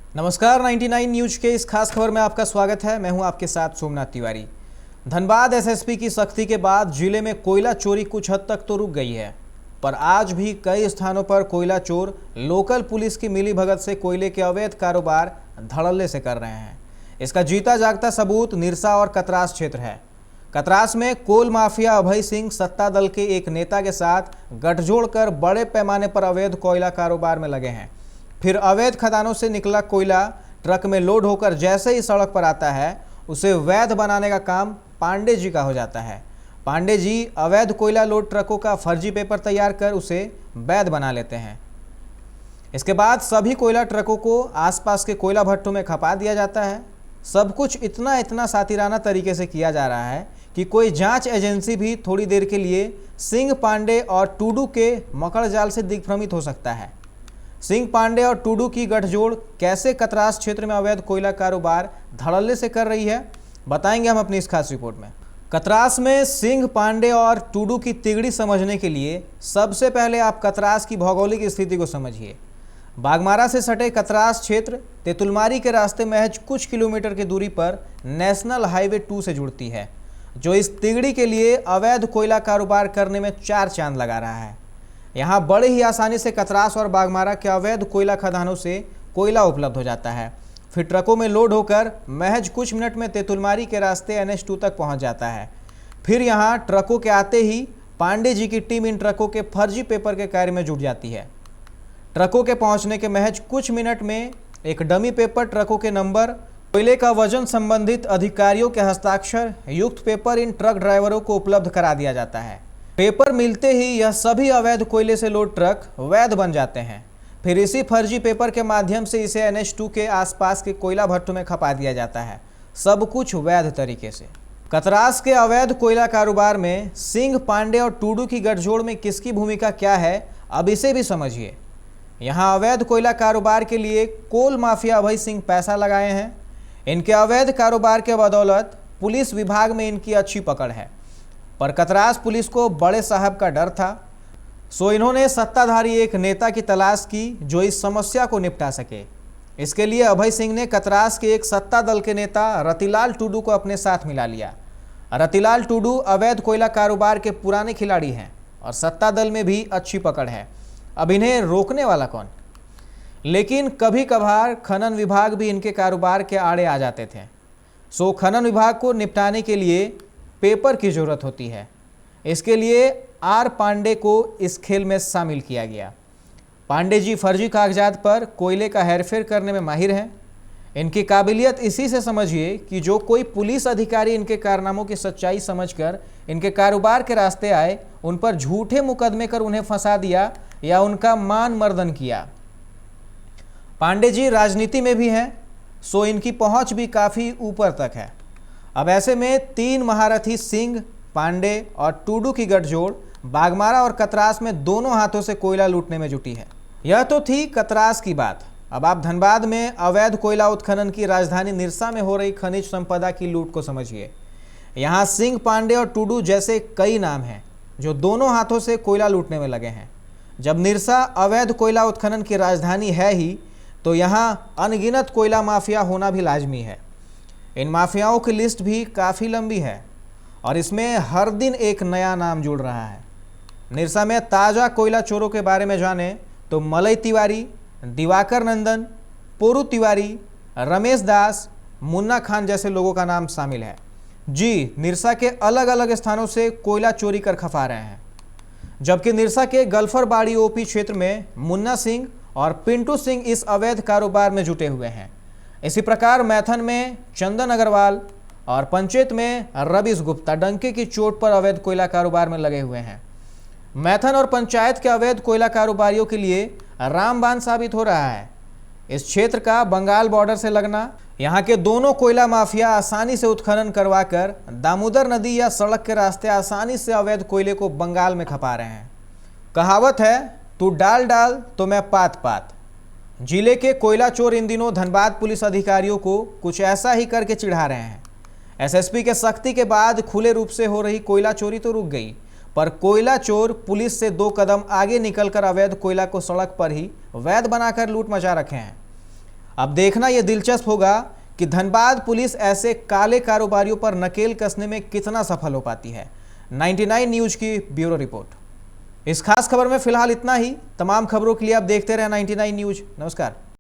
नमस्कार, 99 न्यूज के इस खास खबर में आपका स्वागत है। मैं हूं आपके साथ सोमनाथ तिवारी। धनबाद एसएसपी की सख्ती के बाद जिले में कोयला चोरी कुछ हद तक तो रुक गई है, पर आज भी कई स्थानों पर कोयला चोर लोकल पुलिस की मिलीभगत से कोयले के अवैध कारोबार धड़ल्ले से कर रहे हैं। इसका जीता जागता सबूत निरसा और कतरास क्षेत्र है। कतरास में कोल माफिया अभय सिंह सत्ता दल के एक नेता के साथ गठजोड़ कर बड़े पैमाने पर अवैध कोयला कारोबार में लगे हैं। फिर अवैध खदानों से निकला कोयला ट्रक में लोड होकर जैसे ही सड़क पर आता है, उसे वैध बनाने का काम पांडे जी का हो जाता है। पांडे जी अवैध कोयला लोड ट्रकों का फर्जी पेपर तैयार कर उसे वैध बना लेते हैं। इसके बाद सभी कोयला ट्रकों को आसपास के कोयला भट्टों में खपा दिया जाता है। सब कुछ इतना सातिराना तरीके से किया जा रहा है कि कोई जांच एजेंसी भी थोड़ी देर के लिए सिंह, पांडे और टूडू के मकड़ जाल से दिग्भ्रमित हो सकता है। सिंह, पांडे और टूडू की गठजोड़ कैसे कतरास क्षेत्र में अवैध कोयला कारोबार धड़ल्ले से कर रही है, बताएंगे हम अपनी इस खास रिपोर्ट में। कतरास में सिंह, पांडे और टूडू की तिगड़ी समझने के लिए सबसे पहले आप कतरास की भौगोलिक स्थिति को समझिए। बागमारा से सटे कतरास क्षेत्र तेतुलमारी के रास्ते महज कुछ किलोमीटर की दूरी पर नेशनल हाईवे 2 से जुड़ती है, जो इस तिगड़ी के लिए अवैध कोयला कारोबार करने में चार चांद लगा रहा है। यहाँ बड़े ही आसानी से कतरास और बागमारा के अवैध कोयला खदानों से कोयला उपलब्ध हो जाता है। फिर ट्रकों में लोड होकर महज कुछ मिनट में तेतुलमारी के रास्ते NH2 तक पहुँच जाता है। फिर यहाँ ट्रकों के आते ही पांडे जी की टीम इन ट्रकों के फर्जी पेपर के कार्य में जुट जाती है। ट्रकों के पहुँचने के महज कुछ मिनट में एक डमी पेपर, ट्रकों के नंबर, कोयले का वजन संबंधित अधिकारियों के हस्ताक्षर युक्त पेपर इन ट्रक ड्राइवरों को उपलब्ध करा दिया जाता है। पेपर मिलते ही यह सभी अवैध कोयले से लोड ट्रक वैध बन जाते हैं। फिर इसी फर्जी पेपर के माध्यम से इसे NH2 के आसपास के कोयला भट्टों में खपा दिया जाता है, सब कुछ वैध तरीके से। कतरास के अवैध कोयला कारोबार में सिंह, पांडे और टूडू की गठजोड़ में किसकी भूमिका क्या है, अब इसे भी समझिए। यहाँ अवैध कोयला कारोबार के लिए कोल माफिया अभय सिंह पैसा लगाए हैं। इनके अवैध कारोबार के बदौलत पुलिस विभाग में इनकी अच्छी पकड़ है, पर कतरास पुलिस को बड़े साहब का डर था, सो इन्होंने सत्ताधारी एक नेता की तलाश की जो इस समस्या को निपटा सके। इसके लिए अभय सिंह ने कतरास के एक सत्ता दल के नेता रतिलाल टूडू को अपने साथ मिला लिया। रतिलाल टूडू अवैध कोयला कारोबार के पुराने खिलाड़ी हैं और सत्ता दल में भी अच्छी पकड़ है। अब इन्हें रोकने वाला कौन? लेकिन कभी कभार खनन विभाग भी इनके कारोबार के आड़े आ जाते थे। सो खनन विभाग को निपटाने के लिए पेपर की जरूरत होती है। इसके लिए आर पांडे को इस खेल में शामिल किया गया। पांडे जी फर्जी कागजात पर कोयले का हेरफेर करने में माहिर हैं। इनकी काबिलियत इसी से समझिए कि जो कोई पुलिस अधिकारी इनके कारनामों की सच्चाई समझकर इनके कारोबार के रास्ते आए, उन पर झूठे मुकदमे कर उन्हें फंसा दिया या उनका मान मर्दन किया। पांडे जी राजनीति में भी हैं, सो इनकी पहुंच भी काफ़ी ऊपर तक है। अब ऐसे में तीन महारथी सिंह, पांडे और टूडू की गठजोड़ बागमारा और कतरास में दोनों हाथों से कोयला लूटने में जुटी है। यह तो थी कतरास की बात। अब आप धनबाद में अवैध कोयला उत्खनन की राजधानी निरसा में हो रही खनिज संपदा की लूट को समझिए। यहाँ सिंह, पांडे और टूडू जैसे कई नाम हैं जो दोनों हाथों से कोयला लूटने में लगे हैं। जब निरसा अवैध कोयला उत्खनन की राजधानी है ही, तो यहाँ अनगिनत कोयला माफिया होना भी लाजमी है। इन माफियाओं की लिस्ट भी काफ़ी लंबी है और इसमें हर दिन एक नया नाम जुड़ रहा है। निरसा में ताज़ा कोयला चोरों के बारे में जाने तो मलय तिवारी, दिवाकर नंदन, पोरू तिवारी, रमेश दास, मुन्ना खान जैसे लोगों का नाम शामिल है। जी निरसा के अलग अलग स्थानों से कोयला चोरी कर खफा रहे हैं। जबकि निरसा के गल्फरबाड़ी OP क्षेत्र में मुन्ना सिंह और पिंटू सिंह इस अवैध कारोबार में जुटे हुए हैं। इसी प्रकार मैथन में चंदन अग्रवाल और पंचेत में रवीश गुप्ता डंके की चोट पर अवैध कोयला कारोबार में लगे हुए हैं। मैथन और पंचायत के अवैध कोयला कारोबारियों के लिए रामबाण साबित हो रहा है इस क्षेत्र का बंगाल बॉर्डर से लगना। यहाँ के दोनों कोयला माफिया आसानी से उत्खनन करवाकर दामोदर नदी या सड़क के रास्ते आसानी से अवैध कोयले को बंगाल में खपा रहे हैं। कहावत है, तू डाल डाल तो मैं पात पात। जिले के कोयला चोर इन दिनों धनबाद पुलिस अधिकारियों को कुछ ऐसा ही करके चिढ़ा रहे हैं। SSP के सख्ती के बाद खुले रूप से हो रही कोयला चोरी तो रुक गई, पर कोयला चोर पुलिस से 2 कदम आगे निकलकर अवैध कोयला को सड़क पर ही वैध बनाकर लूट मचा रखे हैं। अब देखना यह दिलचस्प होगा कि धनबाद पुलिस ऐसे काले कारोबारियों पर नकेल कसने में कितना सफल हो पाती है। 99 न्यूज की ब्यूरो रिपोर्ट। इस खास खबर में फिलहाल इतना ही। तमाम खबरों के लिए आप देखते रहे 99 न्यूज। नमस्कार।